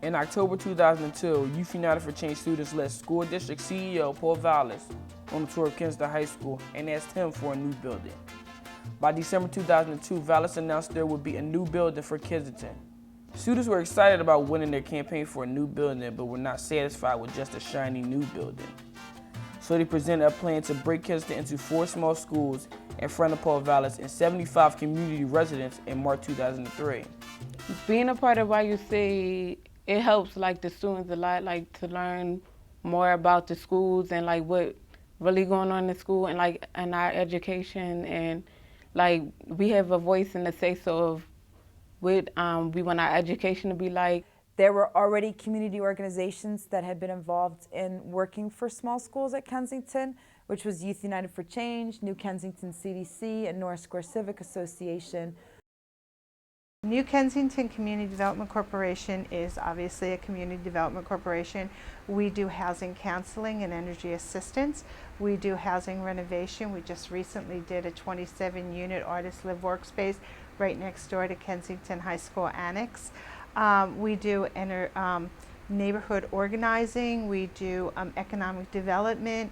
In October 2002, Youth United for Change students led School District CEO Paul Vallis on a tour of Kensington High School and asked him for a new building. By December 2002, Vallis announced there would be a new building for Kensington. Students were excited about winning their campaign for a new building, but were not satisfied with just a shiny new building. So they presented a plan to break Kensington into 4 small schools in front of Paul Vallis and 75 community residents in March 2003. Being a part of YUC, it helps like the students a lot, like to learn more about the schools and like what really going on in the school and like in our education, and like we have a voice in the say-so of what we want our education to be like. There were already community organizations that had been involved in working for small schools at Kensington, which was Youth United for Change, New Kensington CDC, and North Square Civic Association. New Kensington Community Development Corporation is obviously a community development corporation. We do housing counseling and energy assistance. We do housing renovation. We just recently did a 27-unit artist live workspace right next door to Kensington High School Annex. We do neighborhood organizing. We do economic development,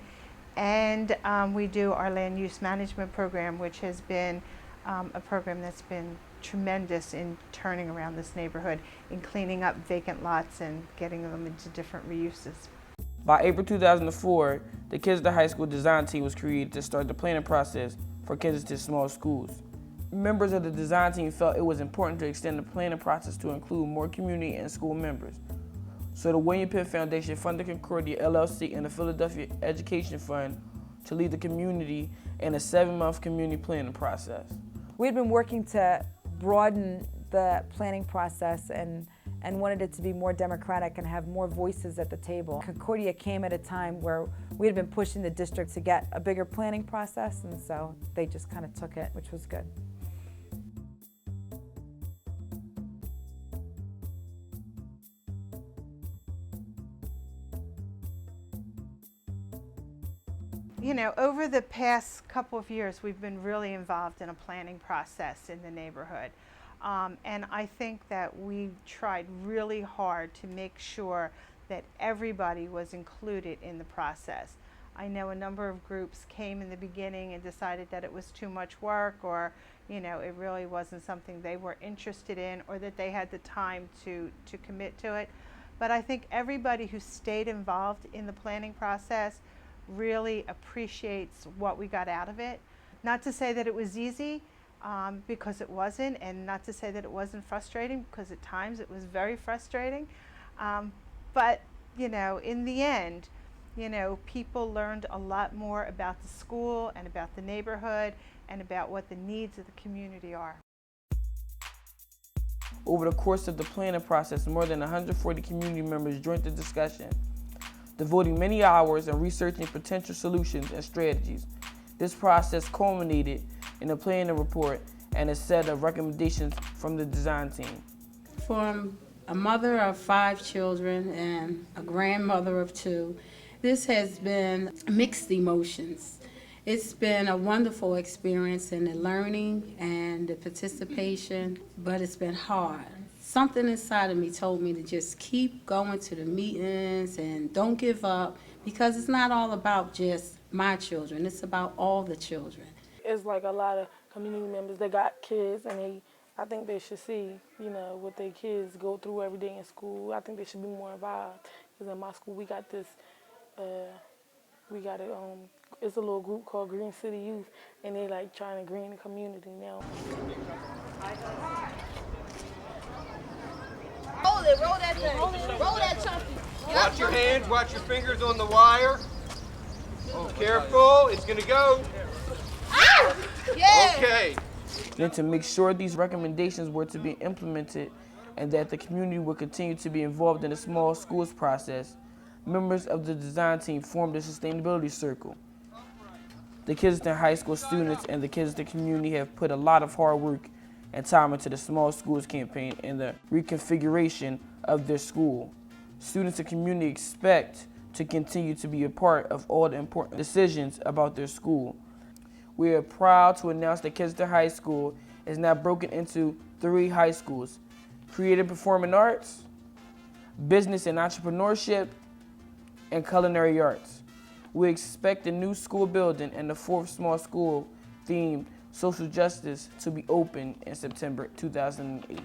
and we do our land use management program, which has been a program that's been tremendous in turning around this neighborhood, in cleaning up vacant lots and getting them into different reuses. By April 2004, the Kensington High School design team was created to start the planning process for Kensington's small schools. Members of the design team felt it was important to extend the planning process to include more community and school members. So the William Penn Foundation funded Concordia LLC and the Philadelphia Education Fund to lead the community in a 7-month community planning process. We had been working to broaden the planning process and wanted it to be more democratic and have more voices at the table. Concordia came at a time where we had been pushing the district to get a bigger planning process, and so they just kind of took it, which was good. You know, over the past couple of years, we've been really involved in a planning process in the neighborhood. And I think that we tried really hard to make sure that everybody was included in the process. I know a number of groups came in the beginning and decided that it was too much work, or you know, it really wasn't something they were interested in, or that they had the time to commit to it. But I think everybody who stayed involved in the planning process really appreciates what we got out of it. Not to say that it was easy, because it wasn't, and not to say that it wasn't frustrating, because at times it was very frustrating. But you know, in the end, you know, people learned a lot more about the school and about the neighborhood and about what the needs of the community are. Over the course of the planning process, more than 140 community members joined the discussion, devoting many hours in researching potential solutions and strategies. This process culminated in a planning report and a set of recommendations from the design team. From a mother of 5 children and a grandmother of 2, this has been mixed emotions. It's been a wonderful experience in the learning and the participation, but it's been hard. Something inside of me told me to just keep going to the meetings and don't give up, because it's not all about just my children, it's about all the children. It's like a lot of community members, they got kids, and I think they should see, you know, what their kids go through every day in school. I think they should be more involved, because in my school we got this, it's a little group called Green City Youth, and they like trying to green the community now. Roll that thing. Roll that chunky. Watch your hands, watch your fingers on the wire. Oh, careful, it's gonna go. Ow! Yeah. Okay. Then to make sure these recommendations were to be implemented and that the community would continue to be involved in the small schools process, members of the design team formed a sustainability circle. The Kensington High School students and the Kensington community have put a lot of hard work and time into the Small Schools campaign and the reconfiguration of their school. Students and community expect to continue to be a part of all the important decisions about their school. We are proud to announce that Kensington High School is now broken into 3 high schools: Creative Performing Arts, business and entrepreneurship, and culinary arts. We expect the new school building and the fourth small school themed social justice to be open in September 2008.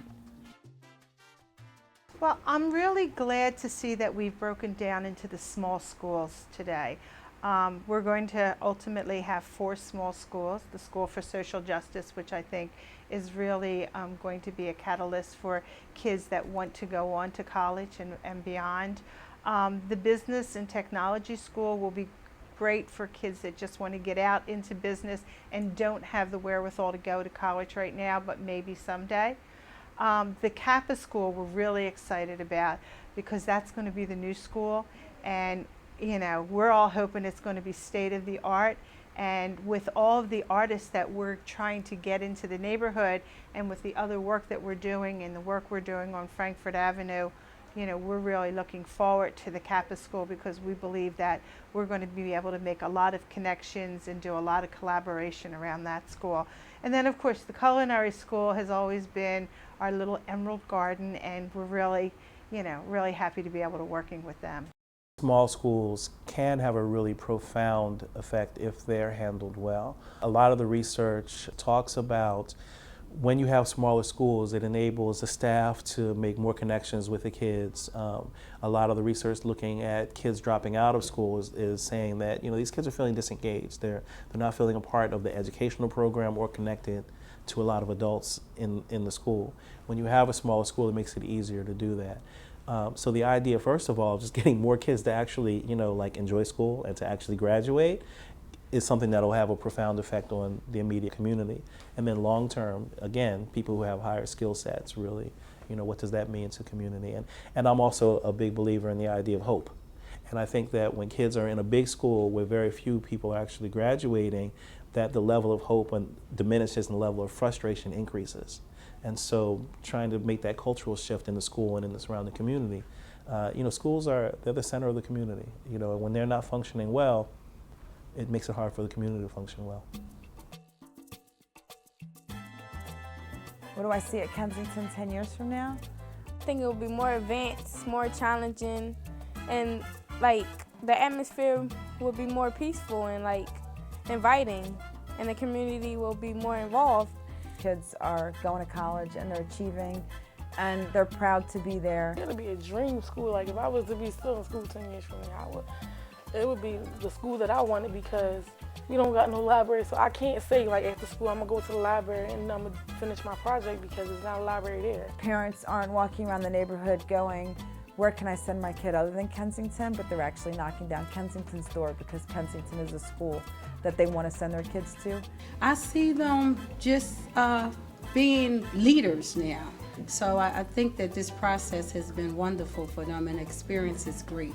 Well, I'm really glad to see that we've broken down into the small schools today. We're going to ultimately have 4 small schools, the School for Social Justice, which I think is really going to be a catalyst for kids that want to go on to college and beyond. The Business and Technology School will be great for kids that just want to get out into business and don't have the wherewithal to go to college right now, but maybe someday. The Kappa School we're really excited about because that's going to be the new school, and you know, we're all hoping it's going to be state of the art. And with all of the artists that we're trying to get into the neighborhood, and with the other work that we're doing and the work we're doing on Frankfurt Avenue, you know, we're really looking forward to the Kappa School because we believe that we're going to be able to make a lot of connections and do a lot of collaboration around that school. And then of course the Culinary School has always been our little emerald garden, and we're really, you know, really happy to be able to working with them. Small schools can have a really profound effect if they're handled well. A lot of the research talks about when you have smaller schools, it enables the staff to make more connections with the kids. A lot of the research looking at kids dropping out of school is saying that, you know, these kids are feeling disengaged. They're not feeling a part of the educational program or connected to a lot of adults in the school. When you have a smaller school, it makes it easier to do that. So the idea, first of all, just getting more kids to actually, you know, like enjoy school and to actually graduate is something that will have a profound effect on the immediate community. And then long term, again, people who have higher skill sets really, you know, what does that mean to community? And I'm also a big believer in the idea of hope. And I think that when kids are in a big school where very few people are actually graduating, that the level of hope diminishes and the level of frustration increases. And so trying to make that cultural shift in the school and in the surrounding community, you know, schools they're the center of the community. You know, when they're not functioning well, it makes it hard for the community to function well. What do I see at Kensington 10 years from now? I think it will be more advanced, more challenging, and like the atmosphere will be more peaceful and like inviting, and the community will be more involved. Kids are going to college and they're achieving, and they're proud to be there. It'll be a dream school. Like if I was to be still in school 10 years from now, it would be the school that I wanted, because we don't got no library, so I can't say like after school I'm gonna go to the library and I'm gonna finish my project because there's not a library there. Parents aren't walking around the neighborhood going, where can I send my kid other than Kensington? But they're actually knocking down Kensington's door because Kensington is a school that they want to send their kids to. I see them just being leaders now. So I think that this process has been wonderful for them, and the experience is great.